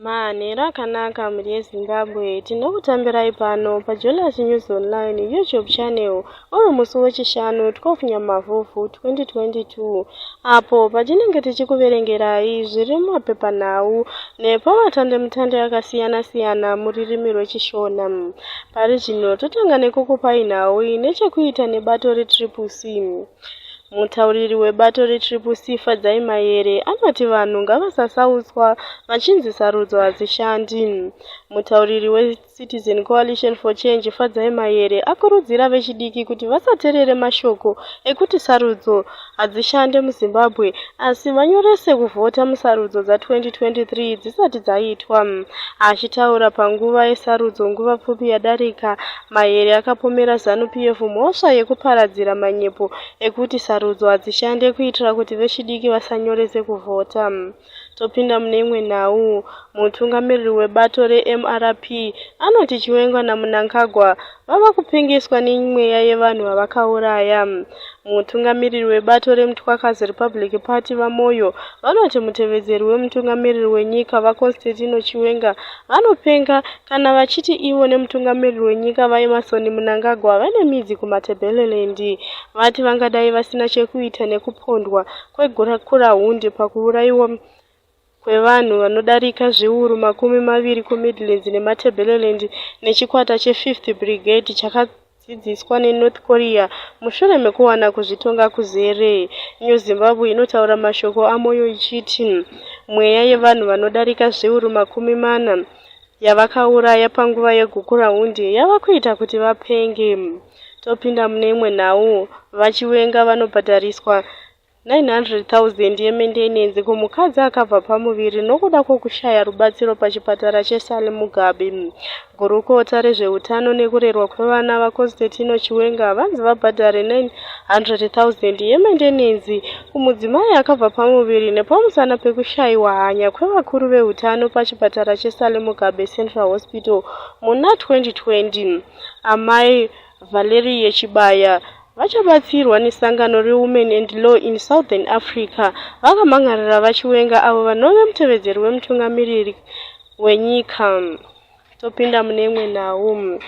Manhero akanaka muri yeZimbabwe, tinokutambirai pano paJolas News Online YouTube channel uri musi wechishanu 12 Nyamavhuvhu 2022, apo patinenge tichikuverengerai zviri mumapepanhau nepamatandemutande akasiyana-siyana mururimi rwechishona. Pari zvino totanga nekukupai nhau inechekuita nebato reTriple-C. Mutauriri webato reTriple-C Fadzai Mahere anoti vanhu ngavasasautswa vachinzi sarudzo hadzishandi. Mutauriri weCitizen Coalition for Change Fadzai Mahere akurudzira vechidiki kuti vasateerere mashoko ekuti sarudzo hadzishande muZimbabwe asi vanyorese kuvhota musarudzo dza2023 dzisati dzaitwa. Achitaura panguva yesarudzo nguva pfupi yadarika, Mahere akapomera ZANU-PF mhosva yekuparadzira manyepo ekuti sarudzo hadzishande kuitira kuti vechidiki vasanyorese kuvhota. Topinda mune imwe nhau. Mutungamiriri webato reMRP anoti Chiwenga naMnangagwa vava kupengeswa nemweya yevanhu vavakauraya. Mutungamiriri webato reMutwakazi Republic Party vaMoyo vanoti mutevedzeri wemutungamiriri wenyika vaConstantino Chiwenga vanopenga kana vachiti ivo nemutungamiriri wenyika vaEmmerson Mnangagwa vane midzi kumaTebeleland. Vati vangadai vasina chekuita nekupondwa kwegurahundi pakuuraiwa kwevanhu vanodarika zviuru 20 kuMidlands nemaTebeleland nechikwata che5th Brigade chakadzidziswa neNorth Korea mushure mekuwana kuzvitonga kuzere. New Zimbabwe inotaura mashoko aMoyo ichiti mweya yevanhu vanodarika zviuru 40 yavakauraya panguva yegukurahundi yava kuita kuti vapenge. Topinda mune imwe nhau. VaChiwenga vanobhadhariswa 900,000 yemendenenzi kumukadzi akabva pamuviri nokuda kwokushaya rubatsiro pachipatara cheSally Mugabe. Gurukota rezveutano nekurerwa kwevana vaConstantino Chiwenga vanzi vabhadhare 900,000 yemendenenzi kumudzimai akabva pamuviri nepamusana pekushayiwa hanya kwevakuru veutano pachipatara cheSally Mugabe Central Hospital muna 2020. Amai Valerie Chibaya vachabatsirwa nesangano reWomen and Law in Southern Africa vakamangarira vaChiwenga avo vanove mutevedzeri wemutungamiriri wenyika. Topinda mune imwe nhau.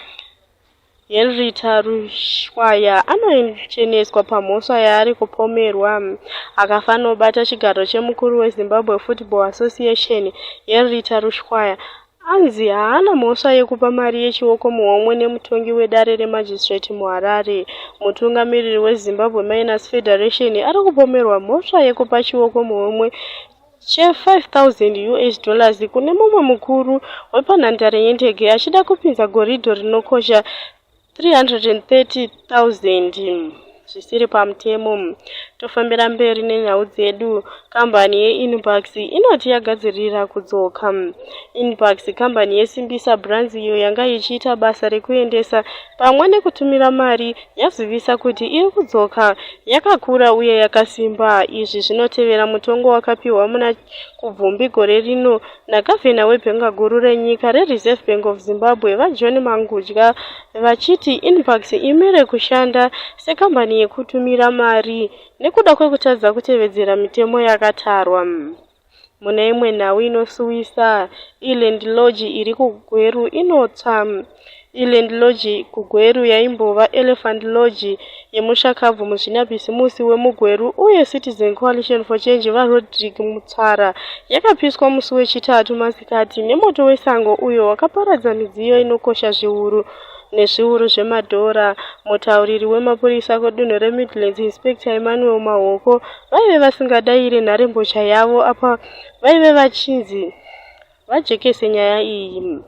Henrietta Rushwaya anocheneswa pamhosva yaari kupomerwa. Akafanobata chigaro chemukuru weZimbabwe Football Association, Henrietta Rushwaya anzi haana mhosva yekupa mari yechioko muhomwe nemutongi wedare remajistrate muHarare. Mutungamiriri weZimbabwe Miners Federation ari kupomerwa mhosva yekupa chioko muhomwe $5,000 kune mumwe mukuru wepanhandare yendege achida kupinza goridho rinokosha 330,000 zvisiri pamutemo. Tofambira mberi nenyau dzedu. Kambani yeInbucks inoti yagadzirira kudzoka. Inbucks kambani yesimbisa brands iyo yanga ichiita basa rekuendesa pamwe nekutumira mari yazivisa kuti iri kudzoka yakakura uye yakasimba. Izvi zvinotevera mutongo wakapiwa muna kubvumbi gore rino nagavhena webhenga guru renyika reReserve Bank of Zimbabwe vaJohn Mangudya vachiti Inbucks imere kushanda sekambani yekutumira mari nekuda kwekutadza kutevedzera mitemo yakatarwa. Muna imwe nhau inosuwisa. Eland Lodge iri kuGweru inotsva. Eland Lodge kuGweru yaimbova Elephant Lodge yemushakabvu muzvinabhisimusi wemuGweru uye Citizen Coalition for Change vaRodrick Mutsara yakapiswa musi wechitatu masikati nemoto wesango uyo wakaparadza midziyo inokosha zviuru nezviuru zvemadhora. Mutauriri wemapurisa kudunhu reMidlands Inspector Emmanuel Mahoko vaive vasingadayire nharembozha yavo apa vaive vachinzi vajekese nyaya iyi.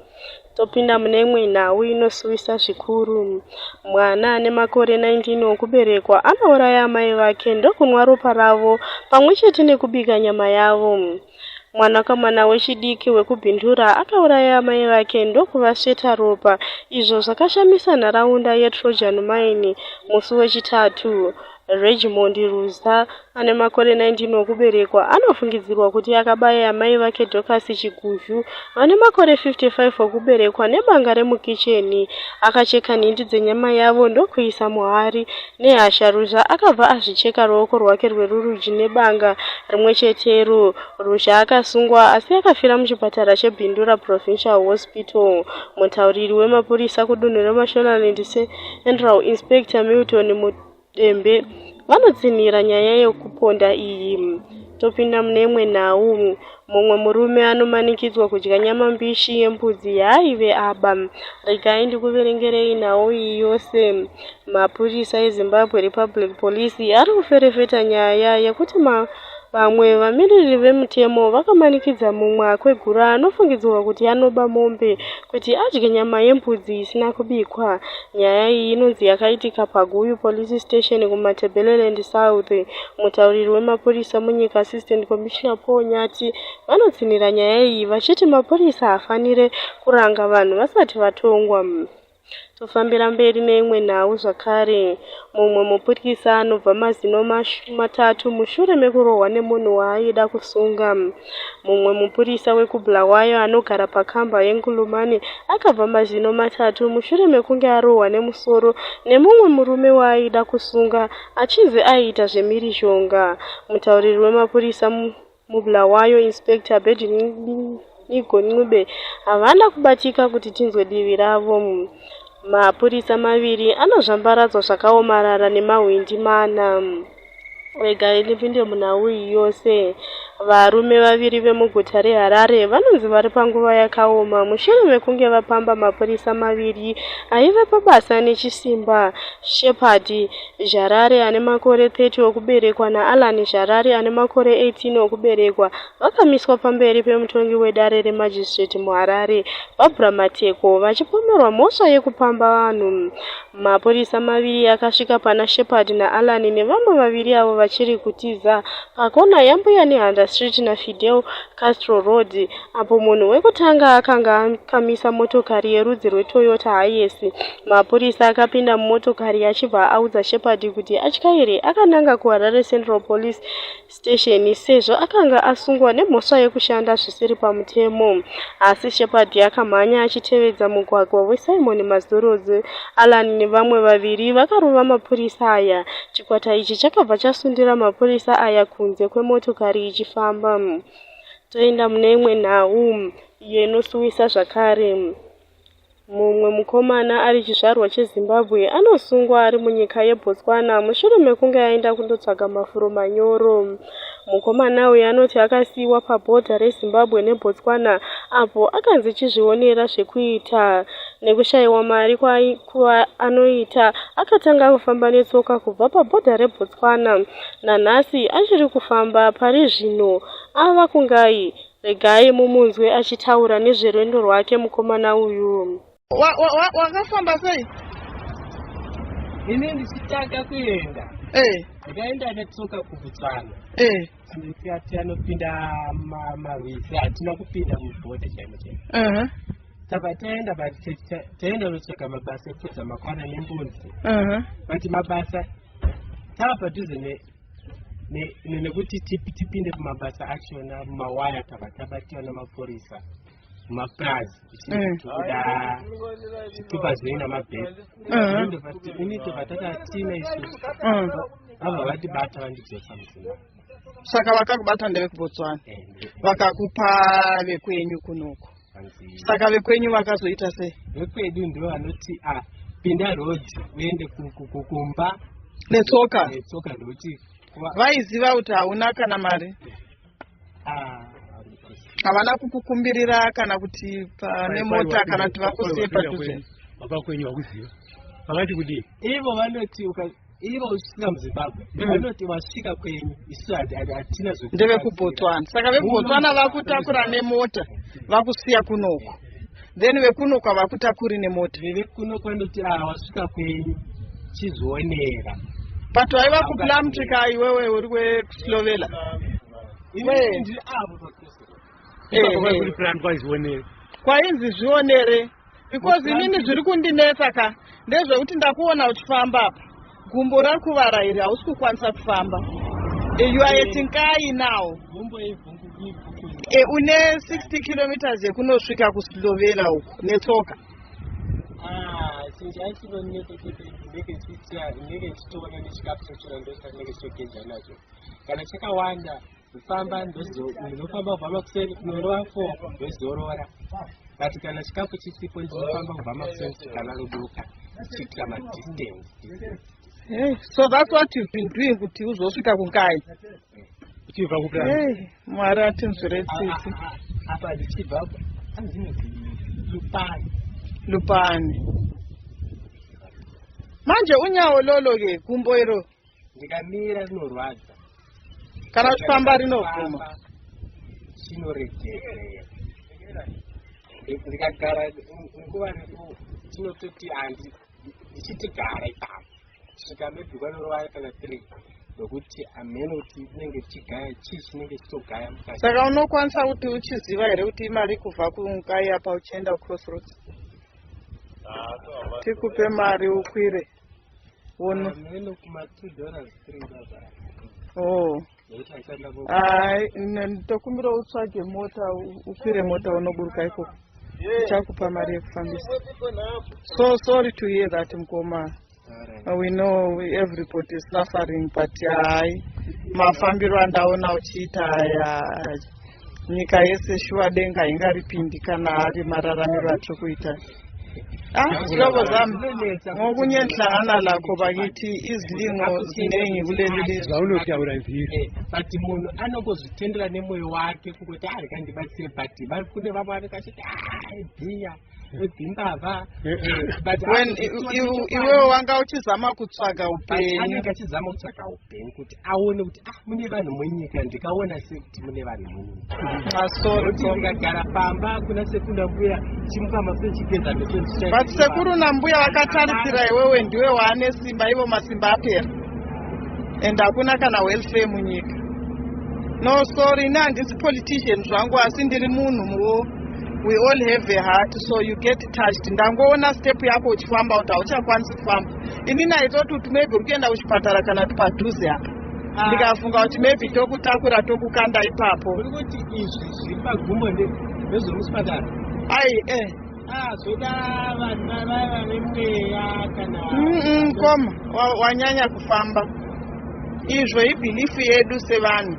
Topinda mune imwe nhau inosuwisa zvikuru. Mwana ane makore 19 okuberekwa anouraya amai vake ndokunwa ropa ravo pamwe chete nekubika nyama yavo. Mwanakomana wechidiki wekubhindura akauraya amai vake ndokuvasveta ropa. Izvo zvakashamisa nharaunda yeTrojan Mine musi wechitatu. Regimond Ruza ane makore 19 okuberekwa anofungidzirwa kuti akabaya amai vake Dorcas Chiguzhu vane makore 55 okuberekwa nebanga remukicheni. Akacheka nhindi dzenyama yavo ndokuisa muhari nehasha. Ruza akabva azvicheka ruoko rwake rwerudyi nebanga rimwe chetero. Ruza akasungwa asi akafira muchipatara cheBindura Provincial Hospital. Mutauriri wemapurisa kudunhu reMashonaland Central Inspector Milton Mudembe vanotsinhira nyaya yekuponda iyi. Topinda mune imwe nhau. Mumwe murume anomanikidzwa kudya nyama mbishi yembudzi yaaive aba. Regai ndikuverengerei nhau iyi yose. Mapurisa eZimbabwe Republic Police ari kuferefeta nyaya yekuti vamwe vamiriri vemutemo vakamanikidza mumwe akwegura anofungidzwa kuti anoba mombe kuti adye nyama yembudzi isina kubikwa. Nyaya iyi inonzi yakaitika paGuyu Police Station kuMatabeleland South. Mutauriri wemapurisa munyika Assistant Commissioner Paul Nyati vanotsinhira nyaya iyi vachiti mapurisa hafanire kuranga vanhu vasati vatongwa. Tofambira mberi neimwe nhau zvakare. Mumwe mupurisa anobva mazino 3 mushure mekurohwa nemunhu waaida kusunga. Mumwe mupurisa wekuBulawayo anogara pakamba yeNkulumane akabva mazino 3 mushure mekunge arohwa nemusoro nemumwe murume waaida kusunga achinzi aiita zvemhirizhonga. Mutauriri wemapurisa muBulawayo Inspector Bedinigo Ncube havana kubatika kuti tinzwe divi ravo. Mapurisa maviri anozvambaradzwa zvakaomarara nemahwindi 4. Regai ndipinde munhau iyi yose. Varume vaviri vemuguta reHarare vanonzi vari panguva yakaoma mushure mekunge vapamba mapurisa maviri aiva pabasa nechisimba. Shepard Jarare ane makore 30 okuberekwa naAlan Jarare ane makore 18 okuberekwa vakamiswa pamberi pemutongi wedare remajistrate muHarare Barbara Mateko vachipomerwa mhosva yekupamba vanhu. Mapurisa maviri akasvika pana Shepard naAlan nevamwe vaviri avo vachiri kutiza pakona yambuya neHanda Street naFidel Castro Road apo munhu wekutanga akanga akamisa motokari yerudzi rweToyota Hiace. Mapurisa akapinda mumotokari achibva audza Shepard kuti atyaire akananga kuHarare Central Police Station sezvo akanga asungwa nemhosva yekushanda zvisiri pamutemo. Asi Shepard akamhanya achitevedza mugwagwa weSimon Mazorodze. Alan nevamwe vaviri vakarova mapurisa aya. Chikwata ichi chakabva chasundira mapurisa aya kunze kwemotokari ichifamba. Toenda mune imwe nhau iyo inosuwisa zvakare. Mumwe mukomana ari chizvarwa cheZimbabwe anosungwa ari munyika yeBotswana mushure mekunge aenda kundotsvaga mafuro manyoro. Mukomana uyu anoti akasiyiwa pabhodha reZimbabwe neBotswana apo akanzi chizvionera zvekuita. Nekushayiwa mari anoita akatanga kufamba netsoka kubva pabhodha reBotswana. Nanhasi achiri kufamba pari zvino ava kungai. Regai mumunzwe achitaura nezverwendo rwake mukomana uyu. Wakafamba sei? Ini ndichitaka kuenda. Ndikaenda netsoka kuBotswana. Ndikati anopinda marwizi hatina kupinda mubhodha chaimo. Saka taenda kutsvaka mabasa ekuudza makwana nembudzi. But mabasa taapadhuze nekuti tipinde kumabasa achona mumawaya tabatiwa namapurisa mumaplazi tichikuda zvitupa zvinoina mabhesi. Ini tobva takatina isusu ava vatibata vandidzosa muZimbabwe. Saka vakakubata ndevekuBotswana vakakupa vekwenyu kunoku. Saka vekwenyu vakazoita sei? Vekwedu ndivo vanoti pinda road uende kukumba netsoka ndokuti vaiziva kuti hauna kana mari? Havana kukukumbirira kana kuti pane mota kana kuti vakusiye padhuze? Baba kwenyu vakuziva vakati kudii? Ivo vanoti ivo usvika muZimbabwe vanoti wasvika kwenyu isu hatina ndevekuBotswana. Saka vekuBotswana vakutakura nemota vakusiya kunoku, then vekunoku havakutakuri nemota. Vekunoku vanoti wasvika kwenyu chizionera. But waiva kuPlamtrika iwewe uri weSlovela? Ndiri avo kwainzi zvionere because inini zviri kundinetsa ka ndezvekuti ndakuona uchifamba apa gumbo rakuvara iri hausi kukwanisa kufamba. You are at Nkai now. Une 60 kilometers yekunosvika kuSlovenia uko netsoka. Kana chakawanda kufamba ndinofamba kubva makuseni kunorova 4 ndozorora. But kana chikafu chisipo ndinofamba kubva makuseni kana ruduka chiita madistance. Hey, so that's what you've been doing kuti uzosvika kuNkai. Uchibva kupira. Mwari atinzwiretsitsi. Apa ndichibva Lupani. Manje unyawo lolo ke gumbo iro. Ndikamira rinorwadza. Kana uchifamba rinovhuma. Chinoregera. Ndikagara nguva refu chinototi ndichitigara ipapo. Kusvika maybe kwanorova kana 3 nokuti ameno kuti inenge chigaya chii chinenge chitogaya mukati. Saka unokwanisa kuti uchiziva here kuti imari kubva kuNkai apa uchienda Crossroads. Tikupe mari ukwire. Ameno kuma $2 $3. Oh. Ndokumbira utsvage mota ukwire mota unoburuka ikoko. Chakupa mari yekufambisa. So sorry to hear that Mkoma. We know everybody is suffering, but mafambiro andaona uchiita nyika yese shuwa denga ingaripindi kana ari mararamiro atiri kuita. Zvirova zvamu ngokunyenhlangana lakho bakithi izilimo zinengi kuleli lizwe. Zvaunotaura ndizvo. But munhu anongozvitendera nemoyo wake kuti kandibatsire but vari kune vamwe vanokachiti bhiya dzimbavha. When iwewe wanga uchizama kutsvaga upenyu. Anenge achizama kutsvaga upenyu kuti aone kuti mune vanhu munyika ndikaona sekuti mune vanhu munyika. Sorry. Ndikagara pamba kuna sekunda mbuya chimuka mafuni chigeza mecho. But sekuru nambuya vakatarisira iwewe ndiwe waane simba ivo masimba apera. And hakuna kana welfare munyika. No sorry, handisi politician zvangu asi ndiri munhu. We all have a heart, so you get touched. Ndangoona step yako uchifamba kuti hauchakwanisi kufamba. Ini naitoti kuti maybe urikuenda kuchipatara kana padhuze apa. Ndikafunga kuti maybe tokutakura tokukanda ipapo. Uri kuti izvi zviri pagumbo ndezvemuchipatara? Zvoda vanhu vane mweya kana koma wanyanya kufamba. Izvo ibhilifu yedu sevanhu.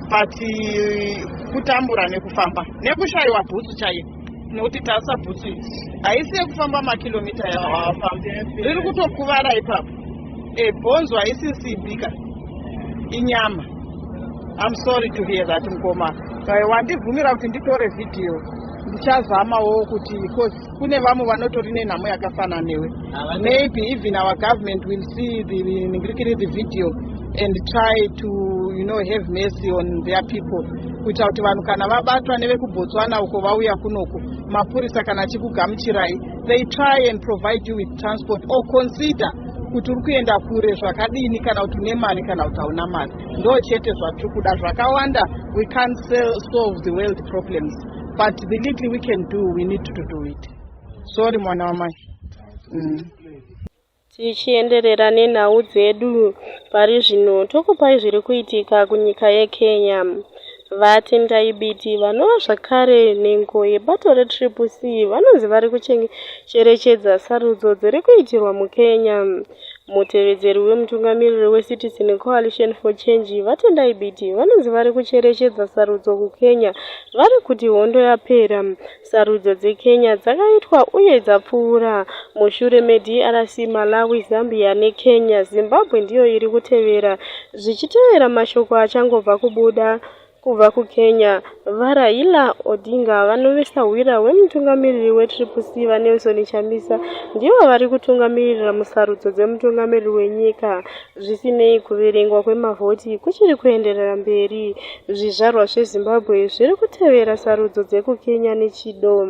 But kutambura nekufamba nekushayiwa bhutsu chaiyo nekuti tasa bhutsu haisi yekufamba makilomita yawafamba riri kutokuvara ipapo bhonzo haisi simbika inyama. I'm sorry to hear that Mkoma. Wandibvumira kuti nditore video ndichazamawo kuti kune vamwe vanotori nenhamo yakafanana newe. Maybe even our government will see the video and try to have mercy on their people. Kuita kuti vanhu kana vabatwa nevekuBotswana uko vauya kunoko mapurisa kana achikugamuchirai, they try and provide you with transport or consider kuti uri kuenda kure zvakadini kana kuti une mari kana kuti hauna mari. Ndo chete zvatiri kuda zvakawanda. We can't solve the world problems, but the little we can do, we need to do it. Sorry mwana wamai. Tichienderera nenhau dzedu pari zvino tokupai zviri kuitika kunyika yeKenya. Vatendai biti vanova zvakare nengo yebato reTCC vanonzi vari kucherechedza sarudzo dziri kuitirwa muKenya. Mutevedzeri wemutungamiriri weCitizen Coalition for Change vatendai biti vanonzi vari kucherechedza sarudzo kuKenya vari kuti hondo yapera. Sarudzo dzeKenya dzakaitwa uye dzapfuura mushure meDRC, Malawi, Zambia neKenya. Zimbabwe ndiyo iri kutevera zvichitevera mashoko achangobva kubva kuKenya. VaRaila Odinga vanovesa hwira wemutungamiriri weTCC vaNelson Chamisa ndivo vari kutungamirira musarudzo dzemutungamiriri wenyika. Zvisinei kuverengwa kwemavhoti kuchiri kuenderera mberi. Zvizvarwa zveZimbabwe zviri kutevera sarudzo dzekuKenya nechido.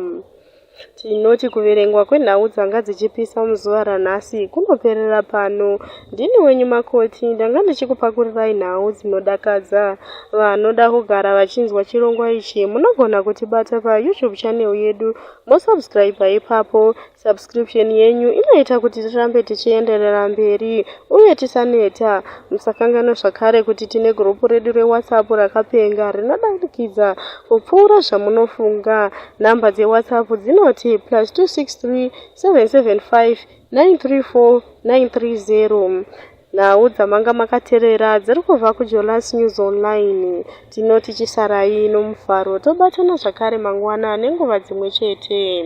Tinoti kuverengwa kwenhau dzanga dzichipisa muzuva ranhasi kunoperera pano. Ndini wenyu Makoti, ndanga ndichikupakurirai nhau dzinodakadza. Vanoda kugara vachinzwa chirongwa ichi munogona kutibata paYouTube channel yedu. Mosubscribe ipapo. Subscription yenyu inoita kuti tirambe tichienderera mberi uye tisaneta. Musakanganwa zvakare kuti tine gurupu redu reWhatsApp rakapenga rinodakidza kupfuura zvamunofunga. Namba dzeWhatsApp dzinoti +263 775 934 930. Nhau dzamanga makateerera dziri kubva kuJolas News Online. Tinoti chisarai nomufaro, tobatana zvakare mangwana nenguva dzimwe chete.